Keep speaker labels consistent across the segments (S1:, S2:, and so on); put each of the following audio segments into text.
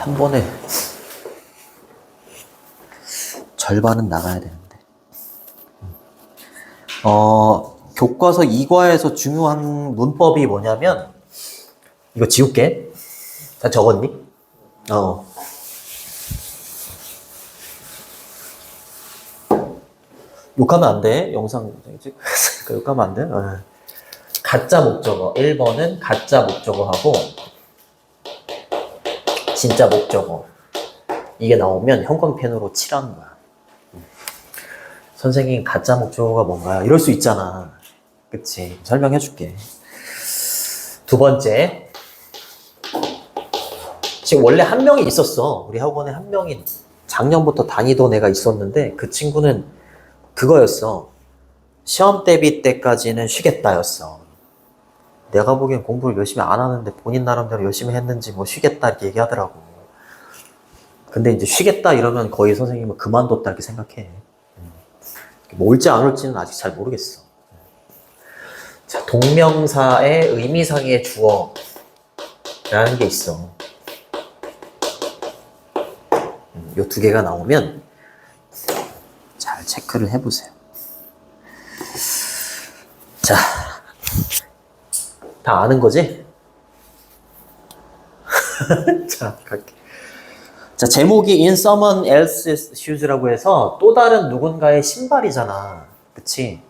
S1: 한 번에 절반은 나가야 되는데. 교과서 2과에서 중요한 문법이 뭐냐면, 이거 지울게. 다 적었니? 욕하면 안 돼. 영상 찍으니까 욕하면 안 돼. 가짜 목적어. 1번은 가짜 목적어하고 진짜 목적어. 이게 나오면 형광펜으로 칠하는 거야. 선생님, 가짜 목적어가 뭔가요? 이럴 수 있잖아. 그치? 설명해 줄게. 두 번째. 지금 원래 한 명이 있었어. 우리 학원에 한 명이 작년부터 다니던 애가 있었는데 그 친구는 그거였어. 시험 대비 때까지는 쉬겠다였어. 내가 보기엔 공부를 열심히 안 하는데 본인 나름대로 열심히 했는지 뭐 쉬겠다 이렇게 얘기하더라고. 근데 이제 쉬겠다 이러면 거의 선생님은 그만뒀다 이렇게 생각해. 뭐 올지 안 올지는 아직 잘 모르겠어. 자, 동명사의 의미상의 주어라는 게 있어. 요 두 개가 나오면 잘 체크를 해보세요. 자, 다 아는 거지? 자, 갈게. 자, 제목이 In Someone Else's Shoes라고 해서 또 다른 누군가의 신발이잖아. 그치?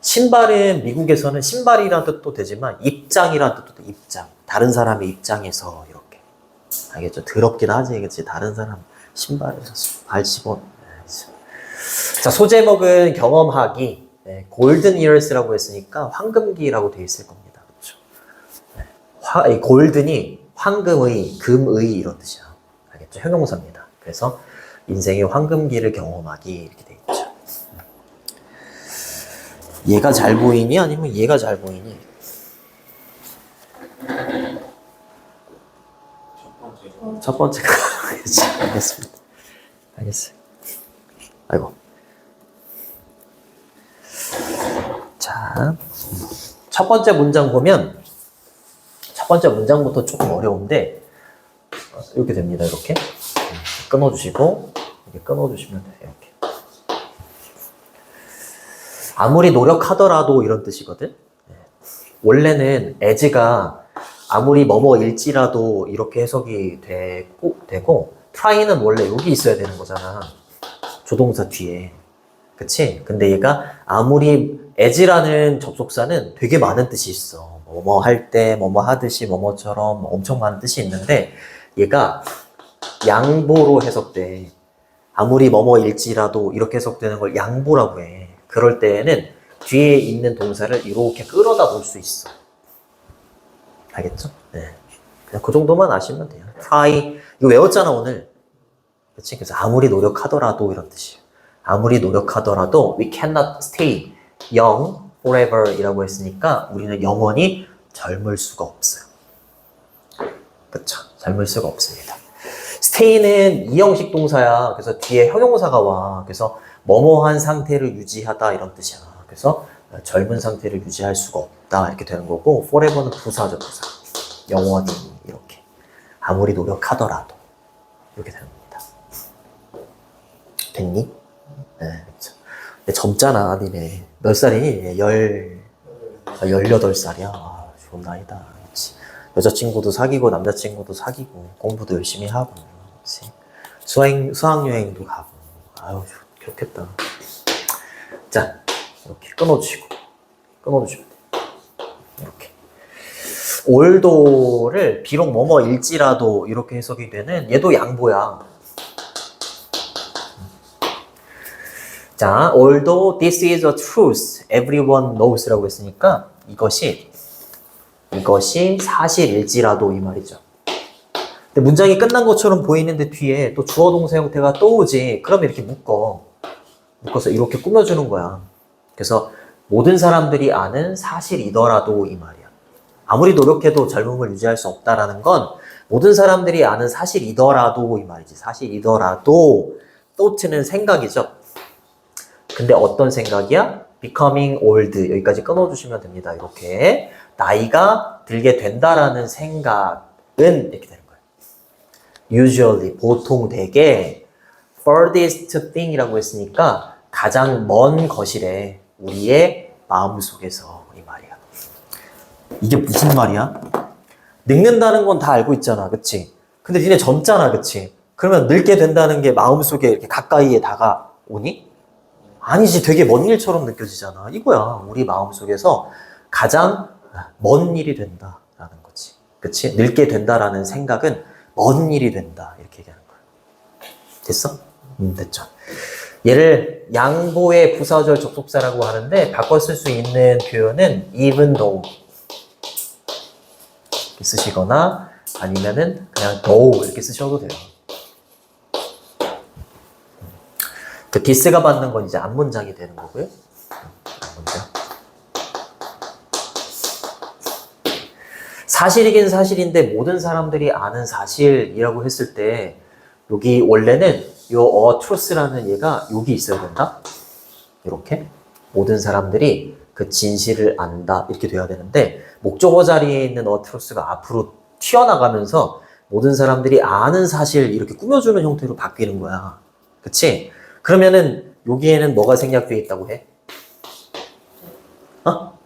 S1: 신발은 미국에서는 신발이라는 뜻도 되지만 입장이라는 뜻도 돼. 입장. 다른 사람의 입장에서 이렇게. 알겠죠? 더럽긴 하지. 그치? 다른 사람 신발에서 발 집어. 자, 소제목은 경험하기. 네, 골든 이어스라고 했으니까 황금기라고 되어 있을 겁니다. 그렇죠? 골든이 황금의, 금의 이런 뜻이야. 알겠죠? 형용사입니다. 그래서 인생의 황금기를 경험하기 이렇게 되어 있죠. 얘가 잘 보이니 아니면 얘가 잘 보이니? 첫 번째가 알겠습니다. 알겠어요. 아이고. 자, 첫 번째 문장 보면 첫 번째 문장부터 조금 어려운데 이렇게 됩니다. 이렇게 끊어주시고 이렇게 끊어주시면 돼요. 이렇게. 아무리 노력하더라도 이런 뜻이거든. 원래는 as가 아무리 뭐뭐일지라도 이렇게 해석이 되고 try는 원래 여기 있어야 되는 거잖아. 조동사 뒤에. 그치? 근데 얘가 아무리 as라는 접속사는 되게 많은 뜻이 있어. 뭐뭐 할 때, 뭐뭐 하듯이, 뭐뭐처럼 엄청 많은 뜻이 있는데 얘가 양보로 해석돼. 아무리 뭐뭐일지라도 이렇게 해석되는 걸 양보라고 해. 그럴 때에는 뒤에 있는 동사를 이렇게 끌어다 볼 수 있어. 알겠죠? 네. 그냥 그 정도만 아시면 돼요. try. 이거 외웠잖아, 오늘. 그치? 그래서 아무리 노력하더라도 이런 뜻이에요. 아무리 노력하더라도 we cannot stay young forever 이라고 했으니까 우리는 영원히 젊을 수가 없어요. 그쵸? 젊을 수가 없습니다. stay는 이형식 동사야. 그래서 뒤에 형용사가 와. 그래서 뭐뭐한 상태를 유지하다 이런 뜻이야. 그래서 젊은 상태를 유지할 수가 없다 이렇게 되는 거고 forever는 부사죠, 부사. 영원히 이렇게. 아무리 노력하더라도 이렇게 되는 겁니다. 됐니? 네, 그렇죠. 근데 젊잖아, 니네. 몇 살이니? 18살이야. 아, 좋은 나이다. 그렇지. 여자친구도 사귀고, 남자친구도 사귀고, 공부도 열심히 하고, 그렇지. 수학여행도 가고. 아유, 좋겠다. 자, 이렇게 끊어주시고, 끊어주시면 돼. 이렇게. 올도를 비록 뭐뭐일지라도 이렇게 해석이 되는 얘도 양보야. 자, although this is a truth, everyone knows 라고 했으니까 이것이 사실일지라도 이 말이죠. 근데 문장이 끝난 것처럼 보이는데 뒤에 또 주어 동사 형태가 또 오지. 그러면 이렇게 묶어서 이렇게 꾸며주는 거야. 그래서 모든 사람들이 아는 사실이더라도 이 말이야. 아무리 노력해도 젊음을 유지할 수 없다라는 건 모든 사람들이 아는 사실이더라도 이 말이지. 사실이더라도 thought는 생각이죠. 근데 어떤 생각이야? becoming old 여기까지 끊어주시면 됩니다. 이렇게 나이가 들게 된다라는 생각은 이렇게 되는 거예요. usually, 보통 되게 furthest thing이라고 했으니까 가장 먼 것이래. 우리의 마음속에서 이 말이야. 이게 무슨 말이야? 늙는다는 건 다 알고 있잖아. 그치? 근데 니네 젊잖아. 그치? 그러면 늙게 된다는 게 마음속에 이렇게 가까이에 다가오니? 아니지. 되게 먼 일처럼 느껴지잖아. 이거야. 우리 마음속에서 가장 먼 일이 된다라는 거지. 그치? 늙게 된다라는 생각은 먼 일이 된다. 이렇게 얘기하는 거야. 됐어? 됐죠. 얘를 양보의 부사절 접속사라고 하는데 바꿔 쓸 수 있는 표현은 even though 이렇게 쓰시거나 아니면은 그냥 though 이렇게 쓰셔도 돼요. 그 this가 받는 건 이제 앞문장이 되는 거고요. 앞문장. 사실이긴 사실인데 모든 사람들이 아는 사실이라고 했을 때 여기 원래는 요 truth라는 얘가 여기 있어야 된다. 이렇게 모든 사람들이 그 진실을 안다 이렇게 돼야 되는데 목적어 자리에 있는 truth가 앞으로 튀어나가면서 모든 사람들이 아는 사실 이렇게 꾸며주는 형태로 바뀌는 거야. 그치? 그러면은 여기에는 뭐가 생략되어 있다고 해? 어?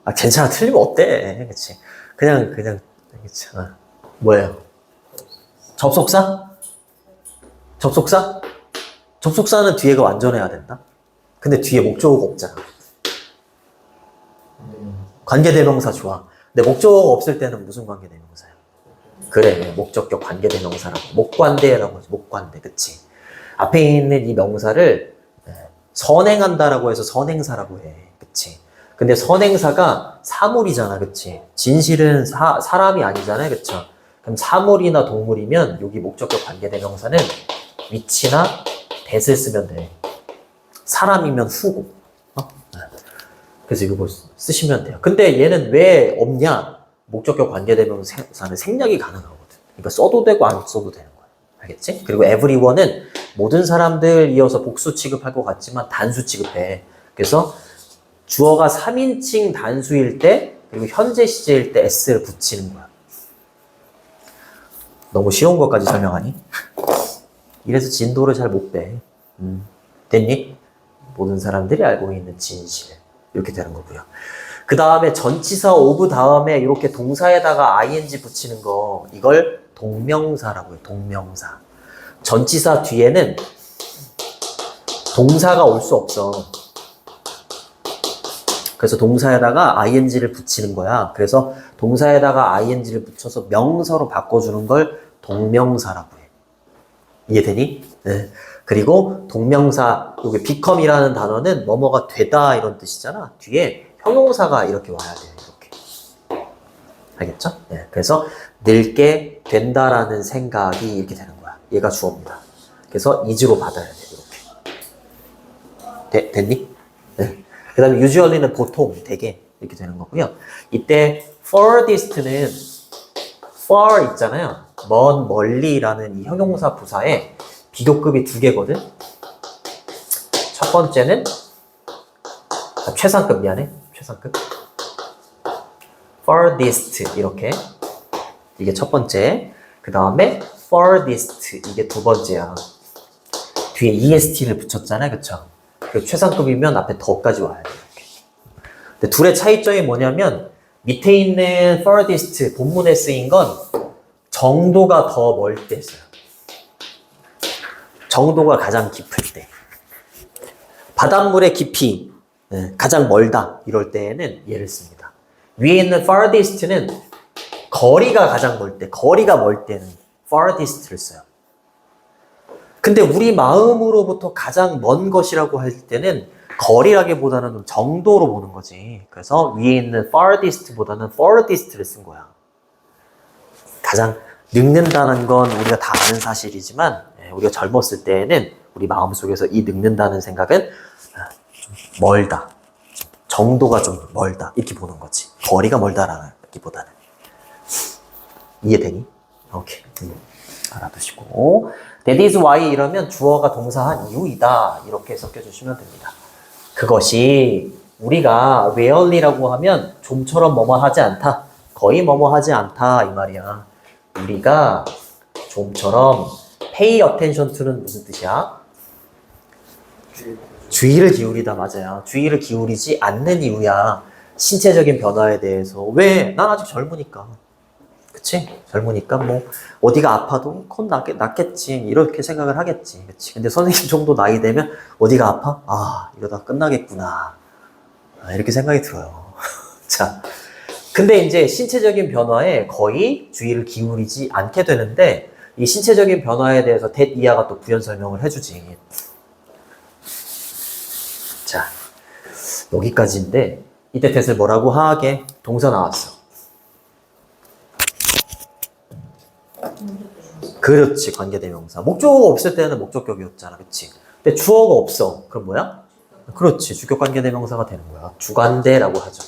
S1: 아 괜찮아. 틀리면 어때? 그치? 그냥 괜찮아. 뭐예요? 접속사? 접속사? 접속사는 뒤에가 완전해야 된다? 근데 뒤에 목적어가 없잖아. 관계대명사 좋아. 근데 목적어가 없을 때는 무슨 관계대명사야? 그래, 목적격 관계대명사라고. 목관대라고 하지, 목관대. 그치? 앞에 있는 이 명사를 선행한다라고 해서 선행사라고 해. 그치? 근데 선행사가 사물이잖아. 그치? 진실은 사람이 아니잖아요. 그쵸? 그럼 사물이나 동물이면 여기 목적격 관계대명사는 위치나 that을 쓰면 돼. 사람이면 who고. 그래서 이거 쓰시면 돼요. 근데 얘는 왜 없냐? 목적격 관계대명사는 생략이 가능하거든. 그러니까 써도 되고 안 써도 되는 거야. 알겠지? 그리고 everyone은 모든 사람들 이어서 복수 취급할 것 같지만 단수 취급해. 그래서 주어가 3인칭 단수일 때 그리고 현재 시제일 때 s를 붙이는 거야. 너무 쉬운 것까지 설명하니? 이래서 진도를 잘 못 빼. 됐니? 모든 사람들이 알고 있는 진실. 이렇게 되는 거고요. 그 다음에 전치사 of 다음에 이렇게 동사에다가 ing 붙이는 거 이걸 동명사라고 해요. 동명사. 전치사 뒤에는 동사가 올 수 없어. 그래서 동사에다가 ing를 붙이는 거야. 그래서 동사에다가 ing를 붙여서 명사로 바꿔주는 걸 동명사라고 해. 이해되니? 네. 그리고 동명사, 여기 become이라는 단어는 뭐뭐가 되다 이런 뜻이잖아. 뒤에 형용사가 이렇게 와야 돼요. 이렇게. 알겠죠? 네. 그래서 늙게 된다라는 생각이 이렇게 되는 거야. 얘가 주어입니다. 그래서 is로 받아야 돼. 이렇게. 됐니? 네. 그 다음에 usually는 보통, 되게 이렇게 되는 거고요. 이때 furthest는 far 있잖아요. 먼, 멀리라는 이 형용사 부사에 비교급이 두 개거든. 첫 번째는 최상급 미안해. 최상급. farthest 이렇게 이게 첫 번째. 그 다음에 farthest 이게 두 번째야. 뒤에 est를 붙였잖아요. 그쵸? 최상급이면 앞에 더까지 와야 돼. 이렇게. 근데 둘의 차이점이 뭐냐면 밑에 있는 farthest 본문에 쓰인 건 정도가 더 멀 때 써요. 정도가 가장 깊을 때. 바닷물의 깊이 가장 멀다 이럴 때에는 얘를 씁니다. 위에 있는 farthest는 거리가 가장 멀 때, 거리가 멀 때는 farthest를 써요. 근데 우리 마음으로부터 가장 먼 것이라고 할 때는 거리라기보다는 정도로 보는 거지. 그래서 위에 있는 farthest보다는 furthest를 쓴 거야. 가장 늙는다는 건 우리가 다 아는 사실이지만 우리가 젊었을 때에는 우리 마음속에서 이 늙는다는 생각은 좀 멀다. 정도가 좀 멀다. 이렇게 보는 거지. 거리가 멀다라는 기보다는. 이해되니? 오케이. 알아두시고. That is why 이러면 주어가 동사한 이유이다. 이렇게 섞여주시면 됩니다. 그것이 우리가 rarely라고 하면 좀처럼 뭐뭐 하지 않다. 거의 뭐뭐 하지 않다. 이 말이야. 우리가 좀처럼 pay attention to는 무슨 뜻이야? 주의를 기울이다. 맞아요. 주의를 기울이지 않는 이유야. 신체적인 변화에 대해서. 왜? 난 아직 젊으니까. 그치? 젊으니까 뭐 어디가 아파도 곧 낫겠지 이렇게 생각을 하겠지. 그치? 근데 선생님 정도 나이 되면 어디가 아파? 아, 이러다 끝나겠구나. 이렇게 생각이 들어요. 자, 근데 이제 신체적인 변화에 거의 주의를 기울이지 않게 되는데 이 신체적인 변화에 대해서 that 이하가 또 부연 설명을 해주지. 자, 여기까지인데 이때 that을 뭐라고 하게? 동사 나왔어. 그렇지, 관계대명사. 목적어가 없을 때는 목적격이었잖아, 그치? 근데 주어가 없어. 그럼 뭐야? 그렇지, 주격관계대명사가 되는 거야. 주관대라고 하죠.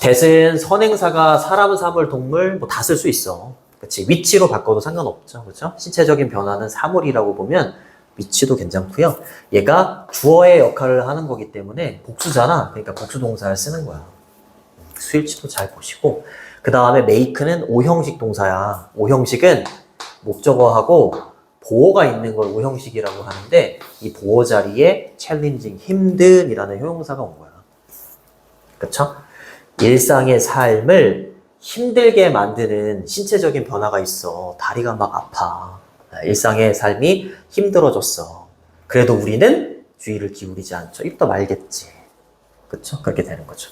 S1: that은 선행사가 사람, 사물, 동물 뭐 다 쓸 수 있어. 그치? 위치로 바꿔도 상관없죠, 그렇죠? 신체적인 변화는 사물이라고 보면 위치도 괜찮고요. 얘가 주어의 역할을 하는 거기 때문에 복수잖아. 그러니까 복수동사를 쓰는 거야. 수일치도 잘 보시고. 그 다음에 make는 오형식 동사야. 오형식은 목적어하고 보어가 있는 걸 오형식이라고 하는데 이 보어 자리에 challenging, 힘든이라는 형용사가 온 거야. 그쵸? 일상의 삶을 힘들게 만드는 신체적인 변화가 있어. 다리가 막 아파. 일상의 삶이 힘들어졌어. 그래도 우리는 주의를 기울이지 않죠. 입도 말겠지. 그쵸? 그렇게 되는 거죠.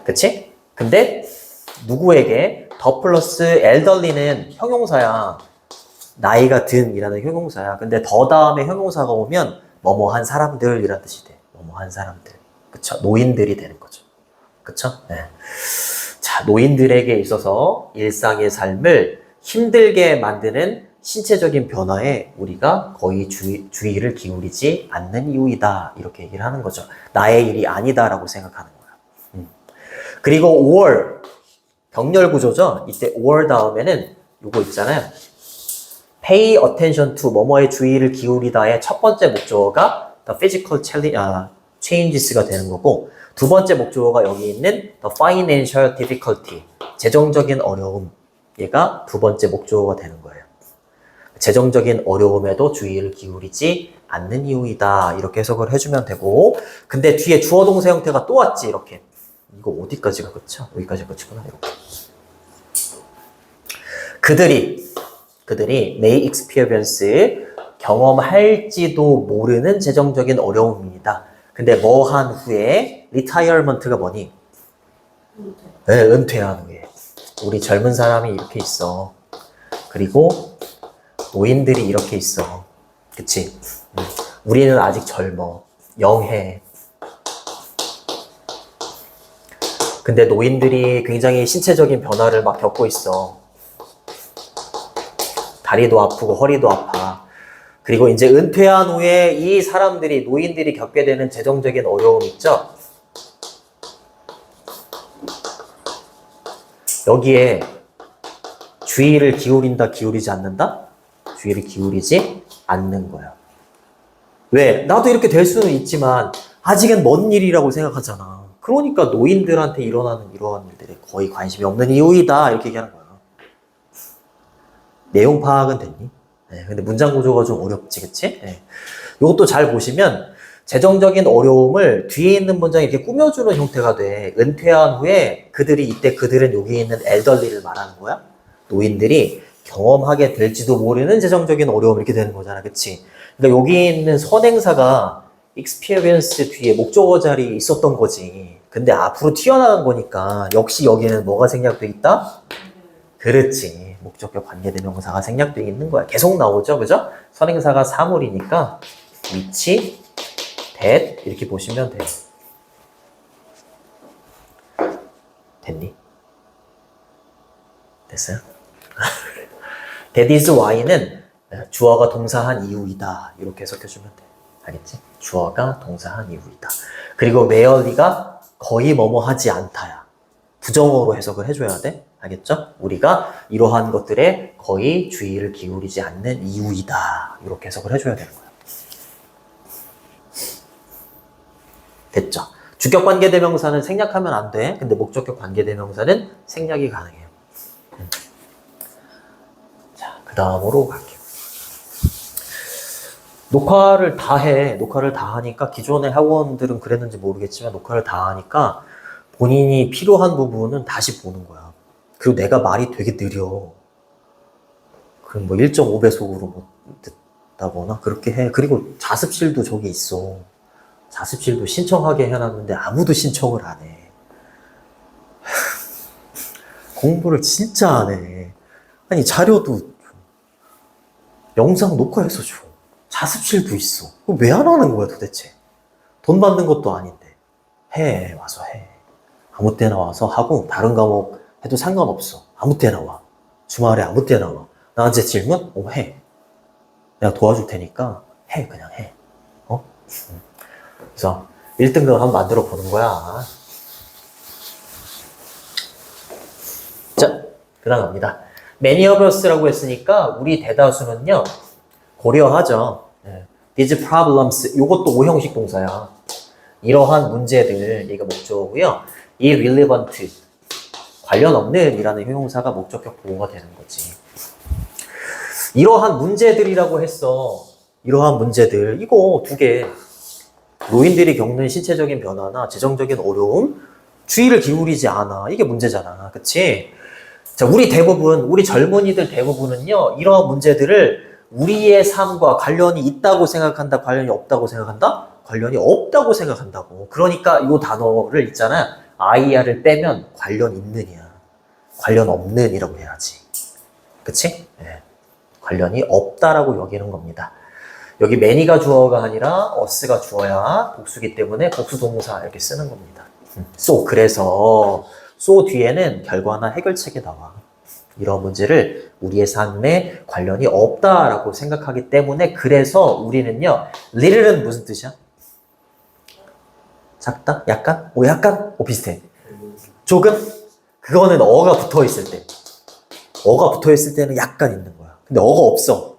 S1: 그치? 근데 누구에게 더 플러스 elderly는 형용사야. 나이가 든이라는 형용사야. 근데 더 다음에 형용사가 오면 뭐뭐한 사람들이라는 뜻이 돼. 뭐뭐한 사람들. 그쵸? 노인들이 되는 거죠. 그쵸? 네. 자, 노인들에게 있어서 일상의 삶을 힘들게 만드는 신체적인 변화에 우리가 거의 주의를 기울이지 않는 이유이다. 이렇게 얘기를 하는 거죠. 나의 일이 아니다라고 생각하는 거야. 그리고 or, 병렬 구조죠. 이때 or 다음에는 요거 있잖아요. pay attention to, 뭐뭐에 주의를 기울이다의 첫 번째 목적어가 the physical changes가 되는 거고 두 번째 목적어가 여기 있는 the financial difficulty, 재정적인 어려움. 얘가 두 번째 목적어가 되는 거예요. 재정적인 어려움에도 주의를 기울이지 않는 이유이다. 이렇게 해석을 해주면 되고 근데 뒤에 주어 동사 형태가 또 왔지 이렇게. 이거 어디까지가 그쵸? 여기까지가 그치구나. 이렇게. 그들이 may experience, 경험할지도 모르는 재정적인 어려움입니다. 근데 뭐 한 후에 retirement가 뭐니? 네, 은퇴한 후에. 우리 젊은 사람이 이렇게 있어. 그리고 노인들이 이렇게 있어. 그치? 우리는 아직 젊어. 영해. 근데 노인들이 굉장히 신체적인 변화를 막 겪고 있어. 다리도 아프고 허리도 아파. 그리고 이제 은퇴한 후에 이 사람들이, 노인들이 겪게 되는 재정적인 어려움 있죠? 여기에 주의를 기울인다, 기울이지 않는다? 주의를 기울이지 않는 거야. 왜? 나도 이렇게 될 수는 있지만 아직은 먼 일이라고 생각하잖아. 그러니까 노인들한테 일어나는 이러한 일들에 거의 관심이 없는 이유이다. 이렇게 얘기하는 거야. 내용 파악은 됐니? 네, 근데 문장 구조가 좀 어렵지, 그치? 네. 이것도 잘 보시면 재정적인 어려움을 뒤에 있는 문장에 이렇게 꾸며주는 형태가 돼. 은퇴한 후에 그들은 여기 있는 엘더리를 말하는 거야. 노인들이 경험하게 될지도 모르는 재정적인 어려움 이렇게 되는 거잖아, 그치? 그러니까 여기 있는 선행사가 experience 뒤에 목적어 자리에 있었던 거지. 근데 앞으로 튀어나간 거니까 역시 여기는 뭐가 생략돼 있다? 그렇지. 목적격 관계대명사가 생략되어 있는 거야. 계속 나오죠, 그죠? 선행사가 사물이니까 위치, that 이렇게 보시면 돼요. 됐니? 됐어요? That is why는 주어가 동사한 이유이다. 이렇게 해석해주면 돼. 알겠지? 주어가 동사한 이유이다. 그리고 where가 거의 뭐뭐 하지 않다야. 부정어로 해석을 해줘야 돼. 알겠죠? 우리가 이러한 것들에 거의 주의를 기울이지 않는 이유이다. 이렇게 해석을 해줘야 되는 거야. 됐죠? 주격 관계대명사는 생략하면 안 돼. 근데 목적격 관계대명사는 생략이 가능해요. 자, 그 다음으로 갈게요. 녹화를 다 해. 녹화를 다 하니까 기존의 학원들은 그랬는지 모르겠지만 녹화를 다 하니까 본인이 필요한 부분은 다시 보는 거야. 그리고 내가 말이 되게 느려. 그럼 뭐 1.5배속으로 뭐 듣다거나 그렇게 해. 그리고 자습실도 저기 있어. 자습실도 신청하게 해놨는데 아무도 신청을 안 해. 공부를 진짜 안 해. 아니 자료도 줘. 영상 녹화해서 줘. 자습실도 있어. 왜 안 하는 거야 도대체? 돈 받는 것도 아닌데. 해. 와서 해. 아무 때나 와서 하고 다른 과목 해도 상관없어. 아무 때나 와. 주말에 아무 때나 와. 나한테 질문? 해. 내가 도와줄 테니까 해. 그냥 해. 어? 그래서 1등급을 한번 만들어 보는 거야. 자, 그 다음 갑니다. Many of us라고 했으니까 우리 대다수는요 고려하죠. These problems, 요것도 오형식 동사야. 이러한 문제들, 얘가 목적어고요. irrelevant, 관련 없는 이라는 형용사가 목적격 보호가 되는 거지. 이러한 문제들이라고 했어. 이러한 문제들, 이거 두 개. 노인들이 겪는 신체적인 변화나 재정적인 어려움, 주의를 기울이지 않아. 이게 문제잖아. 그치? 자, 우리 젊은이들 대부분은요, 이러한 문제들을 우리의 삶과 관련이 있다고 생각한다, 관련이 없다고 생각한다? 관련이 없다고 생각한다고. 그러니까 이 단어를 있잖아. IR을 빼면 관련 있는이야. 관련 없는이라고 해야지. 그치? 네. 관련이 없다라고 여기는 겁니다. 여기 many가 주어가 아니라 us가 주어야 복수기 때문에 복수 동사 이렇게 쓰는 겁니다. So, 그래서 so 뒤에는 결과나 해결책이 나와. 이런 문제를 우리의 삶에 관련이 없다라고 생각하기 때문에 그래서 우리는요, little은 무슨 뜻이야? 작다? 약간? 약간? 비슷해. 조금? 그거는 어가 붙어 있을 때. 어가 붙어 있을 때는 약간 있는 거야. 근데 어가 없어.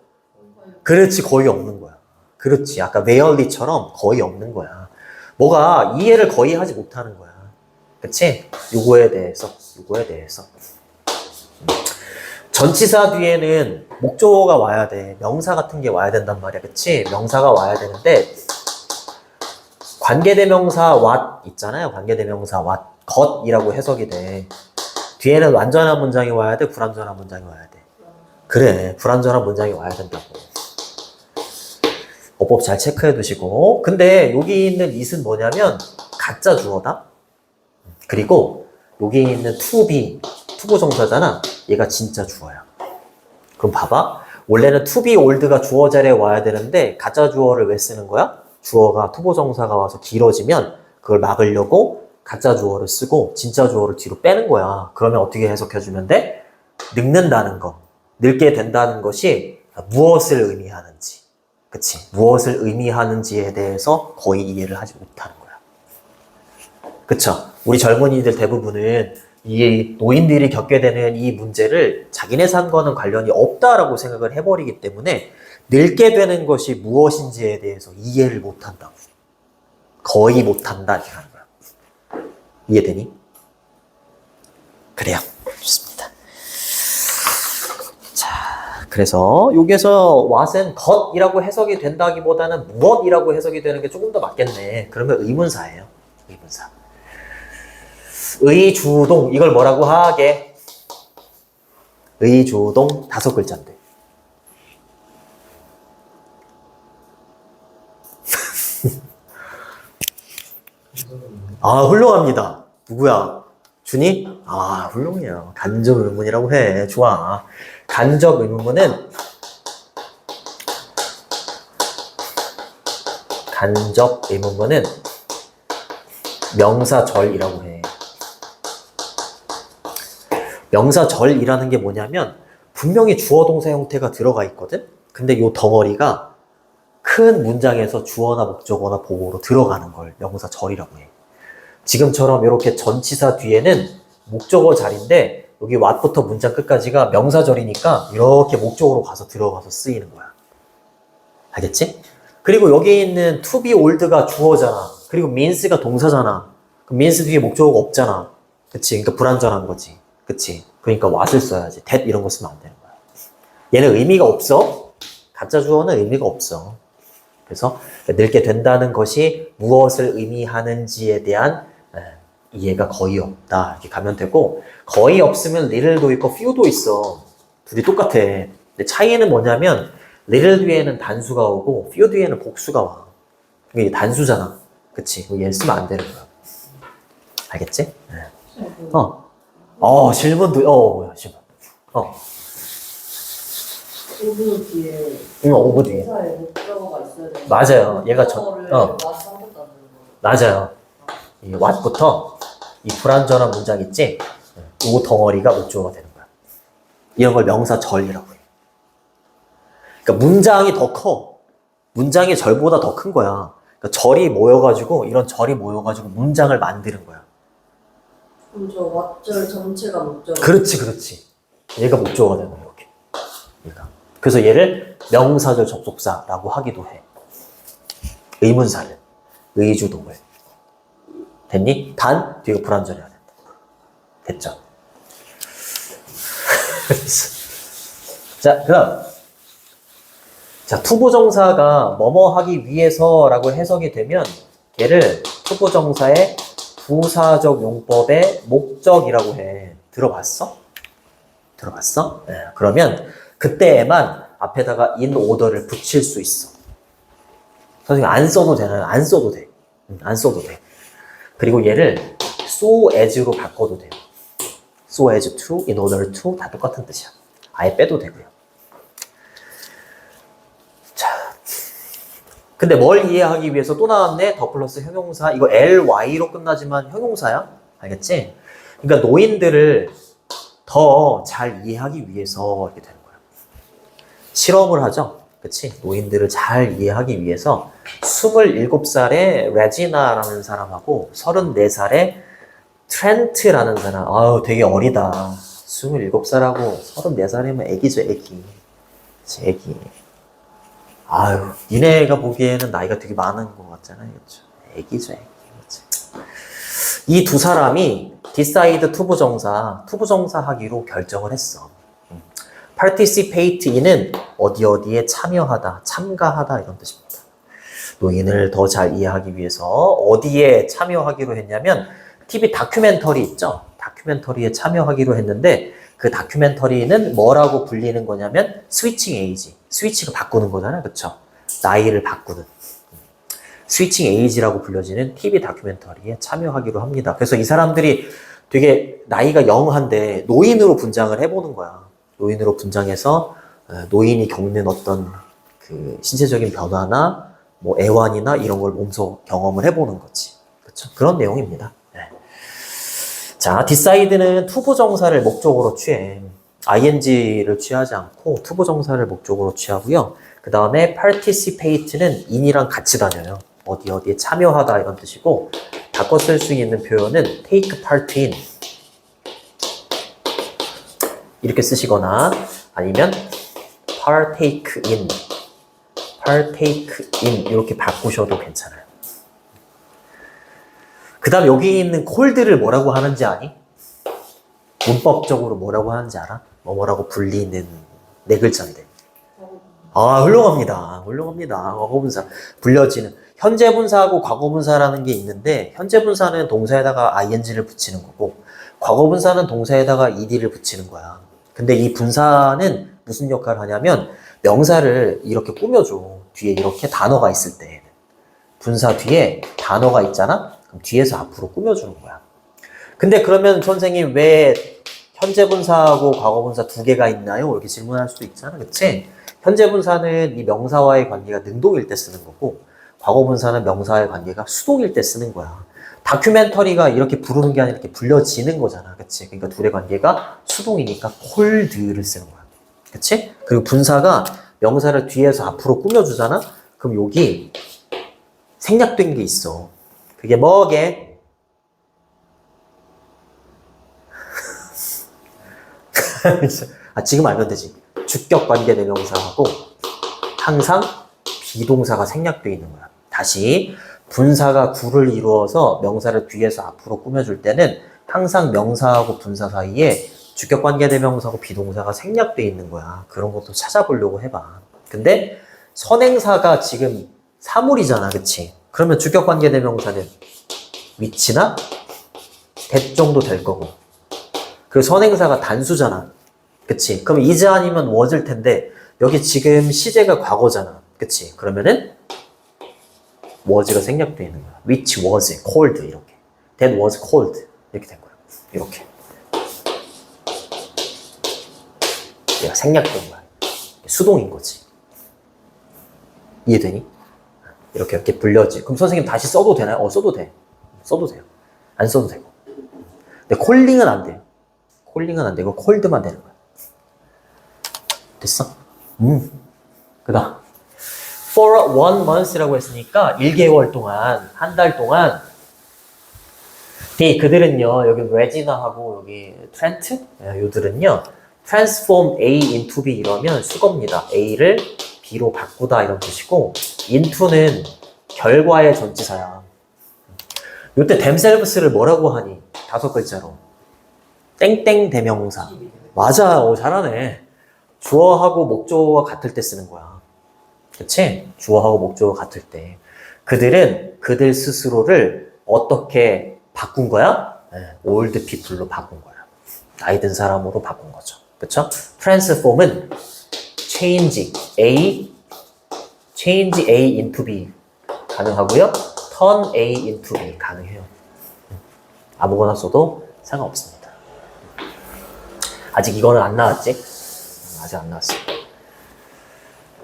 S1: 그렇지, 거의 없는 거야. 그렇지. 아까 rarely처럼 거의 없는 거야. 뭐가 이해를 거의 하지 못하는 거야. 그치? 요거에 대해서. 전치사 뒤에는 목적어가 와야 돼. 명사 같은 게 와야 된단 말이야. 그치? 명사가 와야 되는데, 관계대명사 what 있잖아요. 관계대명사 what. 것이라고 해석이 돼. 뒤에는 완전한 문장이 와야 돼? 불완전한 문장이 와야 돼? 그래. 불완전한 문장이 와야 된다고. 어법 잘 체크해 두시고. 근데 여기 있는 it은 뭐냐면 가짜 주어다. 그리고 여기 있는 to be, 투부정사잖아. 얘가 진짜 주어야. 그럼 봐봐. 원래는 to be old가 주어 자리에 와야 되는데 가짜 주어를 왜 쓰는 거야? 주어가 투부정사가 와서 길어지면 그걸 막으려고 가짜 주어를 쓰고 진짜 주어를 뒤로 빼는 거야. 그러면 어떻게 해석해주면 돼? 늙는다는 거, 늙게 된다는 것이 무엇을 의미하는지, 그치? 무엇을 의미하는지에 대해서 거의 이해를 하지 못하는 거야. 그쵸? 우리 젊은이들 대부분은 이 노인들이 겪게 되는 이 문제를 자기네 삶과는 관련이 없다라고 생각을 해버리기 때문에 늙게 되는 것이 무엇인지에 대해서 이해를 못한다고. 거의 못한다 이렇게 하는 거야. 이해되니? 그래요. 좋습니다. 자, 그래서 여기서 what은 것이라고 해석이 된다기보다는 무엇이라고 해석이 되는 게 조금 더 맞겠네. 그러면 의문사예요. 의문사. 의주동, 이걸 뭐라고 하게? 의주동 5글자인데. 아, 훌륭합니다. 누구야? 준이? 아, 훌륭해요. 간접 의문이라고 해. 좋아. 간접 의문은 명사절이라고 해. 명사절이라는 게 뭐냐면 분명히 주어 동사 형태가 들어가 있거든? 근데 요 덩어리가 큰 문장에서 주어나 목적어나 보호로 들어가는 걸 명사절이라고 해. 지금처럼 이렇게 전치사 뒤에는 목적어 자리인데 여기 what부터 문장 끝까지가 명사절이니까 이렇게 목적어로 가서 들어가서 쓰이는 거야. 알겠지? 그리고 여기 있는 to be old가 주어잖아. 그리고 means가 동사잖아. 그럼 means 뒤에 목적어가 없잖아. 그치? 그러니까 불완전한 거지. 그치? 그러니까 what을 써야지. that 이런 거 쓰면 안 되는 거야. 얘는 의미가 없어. 가짜 주어는 의미가 없어. 그래서 늙게 된다는 것이 무엇을 의미하는지에 대한 이해가 거의 없다. 이렇게 가면 되고, 거의 없으면 little도 있고 few도 있어. 둘이 똑같아. 근데 차이는 뭐냐면 little 뒤에는 단수가 오고 few 뒤에는 복수가 와. 이게 단수잖아. 그치? 얘 쓰면 안 되는 거야. 알겠지? 질문도, 질문.
S2: 오브 뒤에
S1: 오브 뒤에.
S2: 회사에 목적어가 있어야 되는
S1: 맞아요. 얘가
S2: 목적어를
S1: 맞아요. 이 what부터 이 불완전한 문장 있지? 이 덩어리가 목적어가 되는 거야. 이런 걸 명사절이라고 해. 그러니까 문장이 더 커. 문장이 절보다 더 큰 거야. 그러니까 절이 모여가지고, 이런 절이 모여가지고 문장을 만드는 거야.
S2: 그럼 저 왓절 전체가 목적어.
S1: 그렇지. 얘가 목적어가 되는 거야, 이렇게. 얘가. 그래서 얘를 명사절 접속사라고 하기도 해. 의문사를. 의주동을. 됐니? 단, 뒤가 불완전해야 된다. 됐죠? 자, 그럼. 자, 투부정사가 뭐뭐 하기 위해서라고 해석이 되면 걔를 투부정사의 부사적 용법의 목적이라고 해. 들어봤어? 네, 그러면 그때에만 앞에다가 in order를 붙일 수 있어. 선생님 안 써도 되나요? 안 써도 돼. 안 써도 돼. 그리고 얘를 so as로 바꿔도 돼요. so as to, in order to 다 똑같은 뜻이야. 아예 빼도 되고요. 자, 근데 뭘 이해하기 위해서 또 나왔네? 더 플러스 형용사. 이거 ly로 끝나지만 형용사야. 알겠지? 그러니까 노인들을 더 잘 이해하기 위해서 이렇게 되는 거야. 실험을 하죠. 그치? 노인들을 잘 이해하기 위해서 27살의 레지나라는 사람하고 34살의 트렌트라는 사람. 아유, 되게 어리다. 27살하고 34살이면 애기죠, 애기. 그치, 애기. 아유, 니네가 보기에는 나이가 되게 많은 것 같잖아요. 그렇죠? 애기죠, 애기. 그치? 이 두 사람이 decide 투부정사 하기로 결정을 했어. participate in은 어디에 참여하다, 참가하다 이런 뜻입니다. 노인을 더 잘 이해하기 위해서 어디에 참여하기로 했냐면 TV 다큐멘터리 있죠? 다큐멘터리에 참여하기로 했는데 그 다큐멘터리는 뭐라고 불리는 거냐면 스위칭 에이지. 스위치가 바꾸는 거잖아요. 그쵸? 나이를 바꾸는. 스위칭 에이지라고 불려지는 TV 다큐멘터리에 참여하기로 합니다. 그래서 이 사람들이 되게 나이가 영한데 노인으로 분장을 해보는 거야. 노인으로 분장해서 노인이 겪는 어떤 그 신체적인 변화나 뭐 애환이나 이런 걸 몸소 경험을 해보는 거지. 그렇죠? 그런 내용입니다. 네. 자, decide는 투부정사를 목적으로 취해. ing를 취하지 않고 투부정사를 목적으로 취하고요. 그 다음에 participate는 in이랑 같이 다녀요. 어디에 참여하다 이런 뜻이고 바꿔 쓸 수 있는 표현은 take part in 이렇게 쓰시거나 아니면 partake in 이렇게 바꾸셔도 괜찮아요. 그 다음 여기 있는 cold를 뭐라고 하는지 아니? 문법적으로 뭐라고 하는지 알아? 뭐라고 불리는 네 글자인데. 아, 훌륭합니다. 과거분사. 불려지는. 현재분사하고 과거분사라는 게 있는데 현재분사는 동사에다가 ing를 붙이는 거고 과거분사는 동사에다가 ed를 붙이는 거야. 근데 이 분사는 무슨 역할을 하냐면 명사를 이렇게 꾸며줘. 뒤에 이렇게 단어가 있을 때 분사 뒤에 단어가 있잖아? 그럼 뒤에서 앞으로 꾸며주는 거야. 근데 그러면 선생님 왜 현재분사하고 과거분사 두 개가 있나요? 이렇게 질문할 수도 있잖아. 그치? 현재분사는 이 명사와의 관계가 능동일 때 쓰는 거고 과거분사는 명사와의 관계가 수동일 때 쓰는 거야. 다큐멘터리가 이렇게 부르는 게 아니라 이렇게 불려지는 거잖아. 그치? 그러니까 둘의 관계가 수동이니까 cold를 쓰는 거야. 그치? 그리고 분사가 명사를 뒤에서 앞으로 꾸며주잖아? 그럼 여기 생략된 게 있어. 그게 뭐게? 지금 알면 되지. 주격 관계 대명사하고 항상 비동사가 생략되어 있는 거야. 다시 분사가 구를 이루어서 명사를 뒤에서 앞으로 꾸며줄 때는 항상 명사하고 분사 사이에 주격관계대명사하고 비동사가 생략돼 있는 거야. 그런 것도 찾아보려고 해봐. 근데 선행사가 지금 사물이잖아, 그치? 그러면 주격관계대명사는 위치나 that 정도 될 거고. 그리고 선행사가 단수잖아, 그치? 그럼 is 아니면 was일 텐데 여기 지금 시제가 과거잖아, 그치? 그러면은 was가 생략돼 있는 거야. which was cold 이렇게. that was cold 이렇게 된 거야. 이렇게. 얘가 생략된 거야. 수동인 거지. 이해되니? 이렇게 불려지. 그럼 선생님 다시 써도 되나요? 써도 돼. 써도 돼요. 안 써도 되고. 근데 콜링은 안 돼요. 콜링은 안 되고 콜드만 되는 거야. 됐어? 그 다음. For 1 month라고 했으니까 1개월 동안, 한 달 동안 그들은요, 여기 레지나하고 여기 트렌트? 요들은요, transform A into B 이러면 수거입니다. A를 B로 바꾸다 이런 뜻이고, into는 결과의 전치사야. 요때 themselves를 뭐라고 하니? 5글자로. 땡땡 대명사. 맞아, 잘하네. 주어하고 목적어가 같을 때 쓰는 거야. 그치? 주어하고 목적어가 같을 때. 그들은 그들 스스로를 어떻게 바꾼 거야? old people로 바꾼 거야. 나이 든 사람으로 바꾼 거죠. 그쵸? transform은 change A into B 가능하고요. turn A into B 가능해요. 아무거나 써도 상관없습니다. 아직 이거는 안 나왔지? 아직 안 나왔어.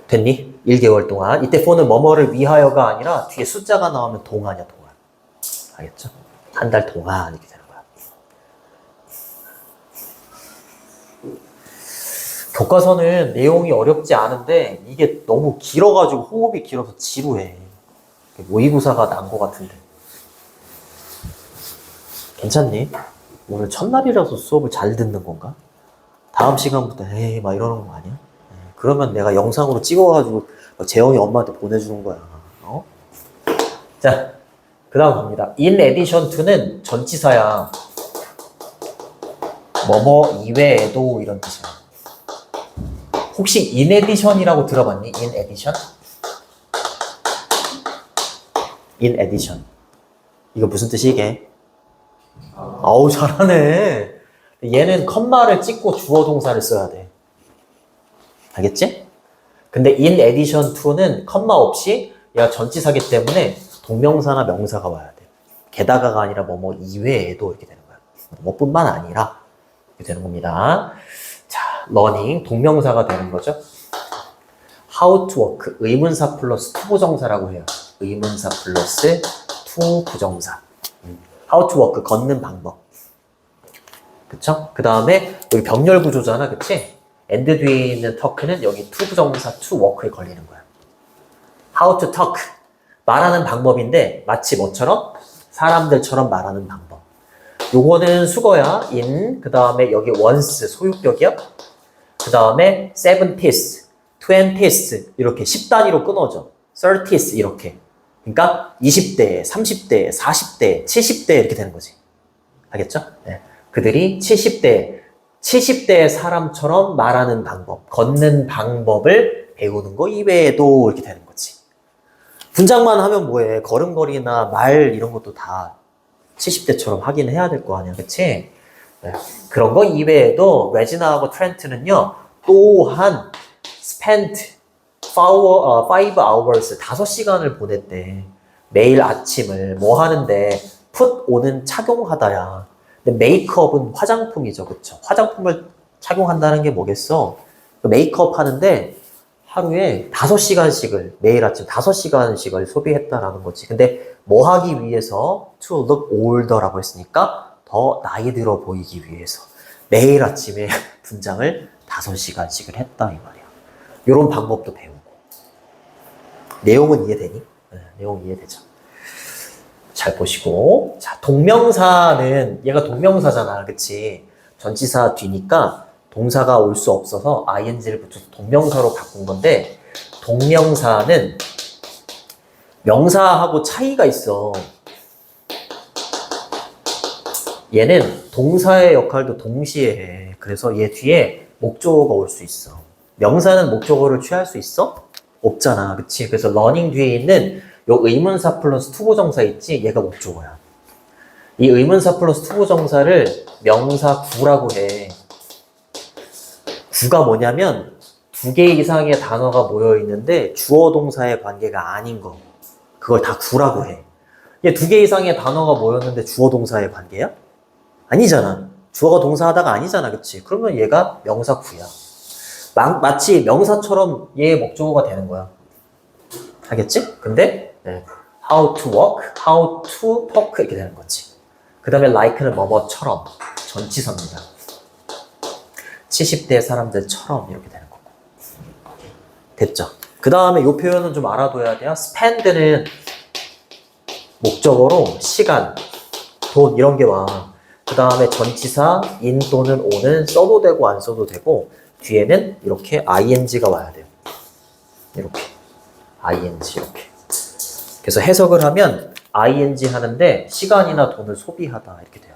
S1: 됐니? 1개월 동안. 이때 for는 뭐뭐를 위하여가 아니라 뒤에 숫자가 나오면 동안이야, 동안. 알겠죠? 한 달 동안 이렇게 되는 거야. 교과서는 내용이 어렵지 않은데 이게 너무 길어가지고 호흡이 길어서 지루해. 모의고사가 난 것 같은데. 괜찮니? 오늘 첫날이라서 수업을 잘 듣는 건가? 다음 시간부터 에이 막 이러는 거 아니야? 그러면 내가 영상으로 찍어가지고 재영이 엄마한테 보내주는 거야. 자, 그 다음 갑니다. In addition to는 전치사야. 뭐뭐 이외에도 이런 뜻이야. 혹시 in addition이라고 들어봤니? in addition? in addition. 이거 무슨 뜻이 이게? 아우 잘하네. 얘는 컴마를 찍고 주어 동사를 써야 돼. 알겠지? 근데 in addition to는 컴마 없이 얘가 전치사기 때문에 동명사나 명사가 와야 돼. 게다가가 아니라 뭐뭐 이외에도 이렇게 되는 거야. 뭐뿐만 아니라 이렇게 되는 겁니다. 자, learning 동명사가 되는 거죠. how to work 의문사 플러스 to 부정사라고 해요. 의문사 플러스 to 부정사. how to work 걷는 방법. 그쵸? 그 다음에 여기 병렬 구조잖아, 그치? and 뒤에 있는 talk는 여기 to 부정사 to work에 걸리는 거야. how to talk 말하는 방법인데 마치 뭐처럼? 사람들처럼 말하는 방법. 요거는 수거야. in 그 다음에 여기 once 소유격이야. 그 다음에 70th, 20th 이렇게 10단위로 끊어져. 30th 이렇게. 그러니까 20대, 30대, 40대, 70대 이렇게 되는 거지. 알겠죠? 네. 그들이 70대의 사람처럼 말하는 방법, 걷는 방법을 배우는 거 이외에도 이렇게 되는 거지. 분장만 하면 뭐해? 걸음걸이나 말 이런 것도 다 70대처럼 하긴 해야 될 거 아니야, 그치? 네. 그런 거 이외에도 레지나하고 트렌트는요, 또한 spent 5 hours, 5시간을 보냈대. 매일 아침을 뭐 하는데 put on은 착용하다야. 근데 메이크업은 화장품이죠, 그쵸? 화장품을 착용한다는 게 뭐겠어? 메이크업 하는데 하루에 5시간씩을 매일 아침 5시간씩을 소비했다라는 거지. 근데 뭐 하기 위해서 to look older라고 했으니까 더 나이 들어 보이기 위해서 매일 아침에 분장을 5시간씩을 했다 이 말이야. 이런 방법도 배우고. 내용은 이해되니? 네, 내용 이해되죠. 잘 보시고. 자, 동명사는 얘가 동명사잖아, 그치? 전치사 뒤니까 동사가 올 수 없어서 ing를 붙여서 동명사로 바꾼 건데 동명사는 명사하고 차이가 있어. 얘는 동사의 역할도 동시에 해. 그래서 얘 뒤에 목적어가 올 수 있어. 명사는 목적어를 취할 수 있어? 없잖아. 그치? 그래서 learning 뒤에 있는 요 의문사 플러스 투부정사 있지? 얘가 목적어야. 이 의문사 플러스 투부정사를 명사 구라고 해. 구가 뭐냐면 두 개 이상의 단어가 모여 있는데 주어 동사의 관계가 아닌 거. 그걸 다 구라고 해. 얘 두 개 이상의 단어가 모였는데 주어 동사의 관계야? 아니잖아. 주어가 동사하다가 아니잖아. 그치? 그러면 얘가 명사 구야. 마치 명사처럼 얘의 목적어가 되는 거야. 알겠지? 근데 how to walk, how to talk 이렇게 되는 거지. 그 다음에 like는 뭐뭐처럼 전치사입니다. 70대 사람들처럼 이렇게 되는 거고. 됐죠? 그 다음에 이 표현은 좀 알아둬야 돼요. spend는 목적어로 시간, 돈 이런 게 와. 그 다음에 전치사 in 또는 on은 써도 되고 안 써도 되고 뒤에는 이렇게 ing가 와야 돼요. 이렇게 ing 이렇게. 그래서 해석을 하면 ing 하는데 시간이나 돈을 소비하다 이렇게 돼요.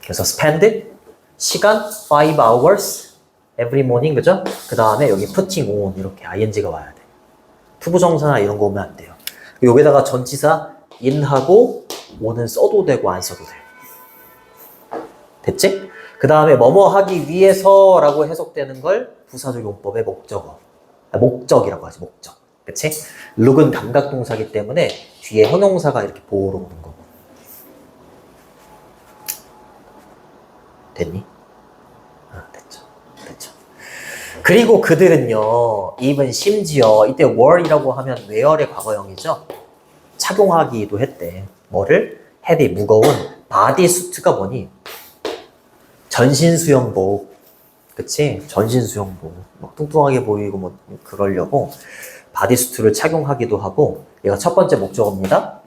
S1: 그래서 spend 시간 5 hours every morning 그죠? 그 다음에 여기 putting on 이렇게 ing가 와야 돼. 투부정사나 이런 거 오면 안 돼요. 여기다가 전치사 in하고 on은 써도 되고 안 써도 돼요. 됐지? 그 다음에 뭐뭐 하기 위해서라고 해석되는 걸 부사적 용법의 목적어. 목적이라고 하지, 목적. 그치? look은 감각동사기 때문에 뒤에 형용사가 이렇게 보호로 오는 거고. 됐니? 됐죠. 됐죠. 그리고 그들은요, even 심지어 이때 were이라고 하면 wear의 과거형이죠. 착용하기도 했대. 뭐를? heavy, 무거운 바디수트가 뭐니? 전신수영복. 그치? 전신수영복. 막 뚱뚱하게 보이고 뭐 그러려고 바디수트를 착용하기도 하고 얘가 첫 번째 목적어입니다.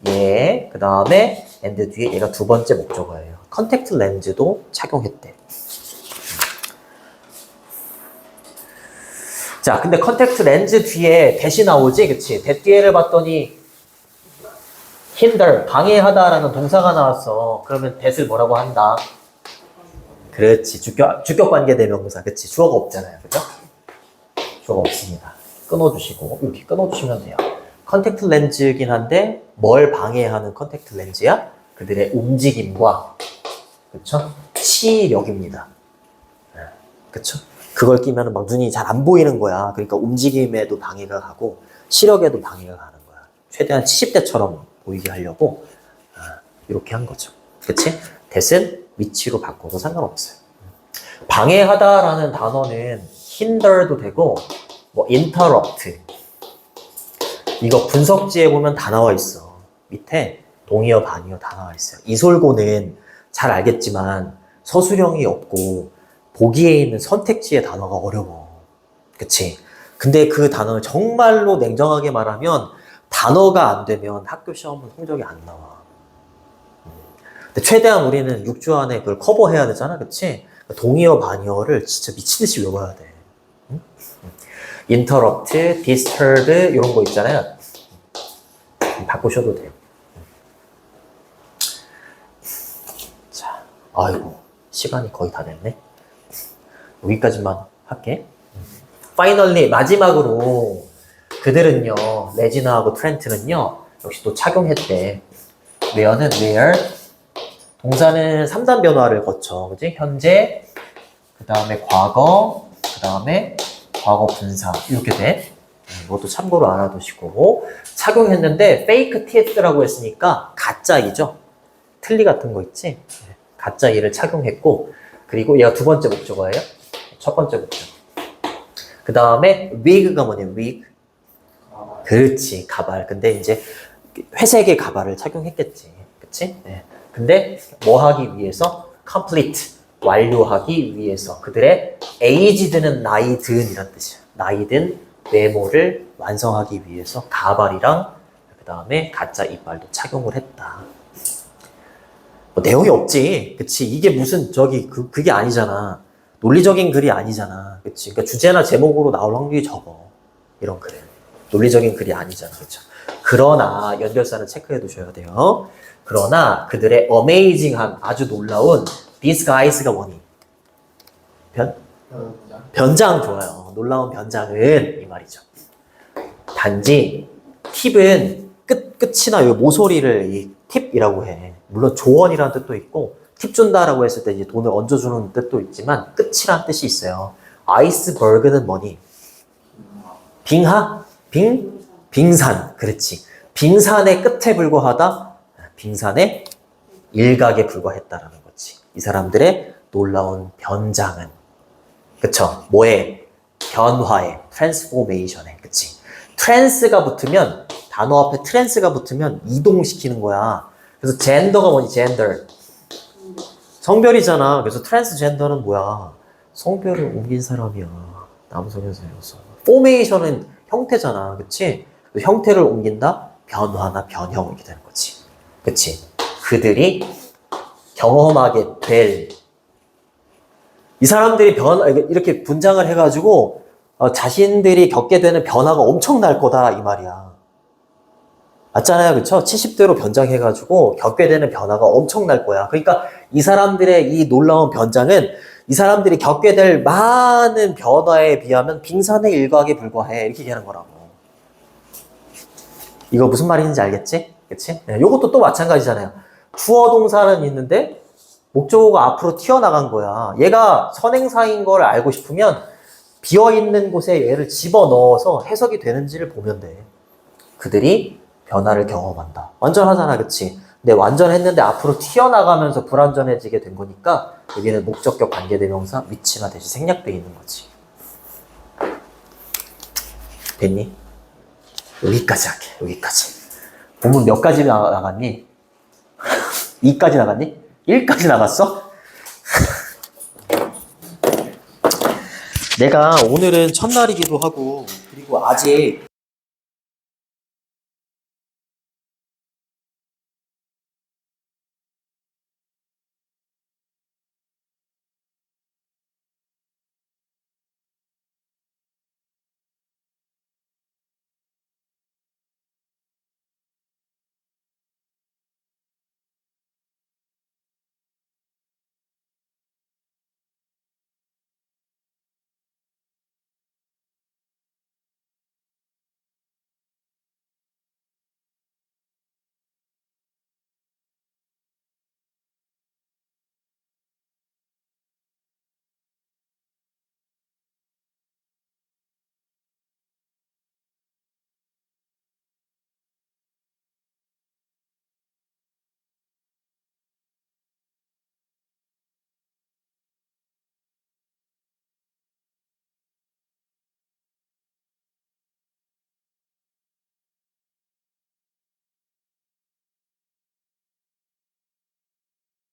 S1: 예. 그 다음에 and 뒤에 얘가 두 번째 목적어예요. 컨택트 렌즈도 착용했대. 자, 근데 컨택트 렌즈 뒤에 대시 나오지? 그치? 대 뒤에를 봤더니 hinder, 방해하다라는 동사가 나왔어. 그러면 that을 뭐라고 한다? 그렇지. 주격 관계 대명사. 그치. 주어가 없잖아요. 그죠? 주어가 없습니다. 끊어주시고, 이렇게 끊어주시면 돼요. 컨택트 렌즈긴 한데, 뭘 방해하는 컨택트 렌즈야? 그들의 움직임과, 그쵸? 시력입니다. 그쵸? 그걸 끼면 막 눈이 잘 안 보이는 거야. 그러니까 움직임에도 방해가 가고, 시력에도 방해가 가는 거야. 최대한 70대처럼 보이게 하려고, 이렇게 한 거죠. 그치? that은 위치로 바꿔도 상관없어요. 방해하다라는 단어는 hinder도 되고 뭐 interrupt 이거 분석지에 보면 다 나와 있어. 밑에 동의어 반의어 다 나와 있어요. 이솔고는 잘 알겠지만 서술형이 없고 보기에 있는 선택지의 단어가 어려워. 그치? 근데 그 단어를 정말로 냉정하게 말하면 단어가 안 되면 학교 시험은 성적이 안 나와. 근데 최대한 우리는 6주 안에 그걸 커버해야 되잖아, 그치? 동의어, 반의어를 진짜 미치듯이 외워야 돼. 응? interrupt, disturb 이런 거 있잖아요. 바꾸셔도 돼요. 자, 아이고 시간이 거의 다 됐네. 여기까지만 할게. 파이널리 마지막으로 그들은요, 레지나하고 트렌트는요, 역시 또 착용했대. where는 where 동사는 3단 변화를 거쳐, 그지? 현재, 그 다음에 과거, 그 다음에 과거 분사 이렇게 돼. 이것도 참고로 알아두시고 착용했는데 fake tith라고 했으니까 가짜이죠. 틀니 같은 거 있지? 가짜 이를 착용했고 그리고 얘가 두 번째 목적어예요. 첫 번째 목적어. 그 다음에 wig가 뭐냐? wig. 그렇지, 가발. 근데 이제 회색의 가발을 착용했겠지. 그치? 네. 근데 뭐 하기 위해서? complete, 완료하기 위해서. 그들의 aged는 나이 든 이란 뜻이야. 나이 든 외모를 완성하기 위해서 가발이랑 그 다음에 가짜 이빨도 착용을 했다. 뭐 내용이 없지. 그치? 이게 무슨 그게 아니잖아. 논리적인 글이 아니잖아. 그치? 그러니까 주제나 제목으로 나올 확률이 적어. 이런 글은. 논리적인 글이 아니잖아. 그렇죠? 그러나 연결사는 체크해 두셔야 돼요. 그러나 그들의 어메이징한 아주 놀라운 disguise가 뭐니? 변장 좋아요. 놀라운 변장은 이 말이죠. 단지 팁은 끝이나 요 모서리를 이 팁이라고 해. 물론 조언이라는 뜻도 있고 팁 준다라고 했을 때 이제 돈을 얹어주는 뜻도 있지만 끝이라는 뜻이 있어요. 아이스버그는 뭐니? 빙하? 빙산. 그렇지. 빙산의 끝에 불과하다. 빙산의 일각에 불과했다라는 거지. 이 사람들의 놀라운 변장은. 그쵸? 뭐에? 변화에. 트랜스포메이션에. 그치? 트랜스가 붙으면, 단어 앞에 트랜스가 붙으면 이동시키는 거야. 그래서 젠더가 뭐니? 젠더. 성별이잖아. 그래서 트랜스젠더는 뭐야? 성별을 옮긴 사람이야. 남성, 여성, 여성. 포메이션은 형태잖아. 그치? 형태를 옮긴다? 변화나 변형 이렇게 되는 거지. 그치? 그들이 경험하게 될 이 사람들이 이렇게 분장을 해가지고 자신들이 겪게 되는 변화가 엄청날 거다 이 말이야. 맞잖아요. 그쵸? 70대로 변장해가지고 겪게 되는 변화가 엄청날 거야. 그러니까 이 사람들의 이 놀라운 변장은 이 사람들이 겪게 될 많은 변화에 비하면 빙산의 일각에 불과해. 이렇게 얘기하는 거라고. 이거 무슨 말인지 알겠지? 그치? 네, 요것도 또 마찬가지잖아요. 주어 동사는 있는데 목적어가 앞으로 튀어나간 거야. 얘가 선행사인 걸 알고 싶으면 비어있는 곳에 얘를 집어넣어서 해석이 되는지를 보면 돼. 그들이 변화를 경험한다. 완전하잖아, 그치? 근데 완전했는데 앞으로 튀어나가면서 불완전해지게 된 거니까 여기는 목적격 관계대명사 위치가 대신 생략되어 있는 거지. 됐니? 여기까지 할게. 여기까지. 본문 몇 가지 나갔니? 2까지 나갔니? 1까지 나갔어? 내가 오늘은 첫날이기도 하고 그리고 아직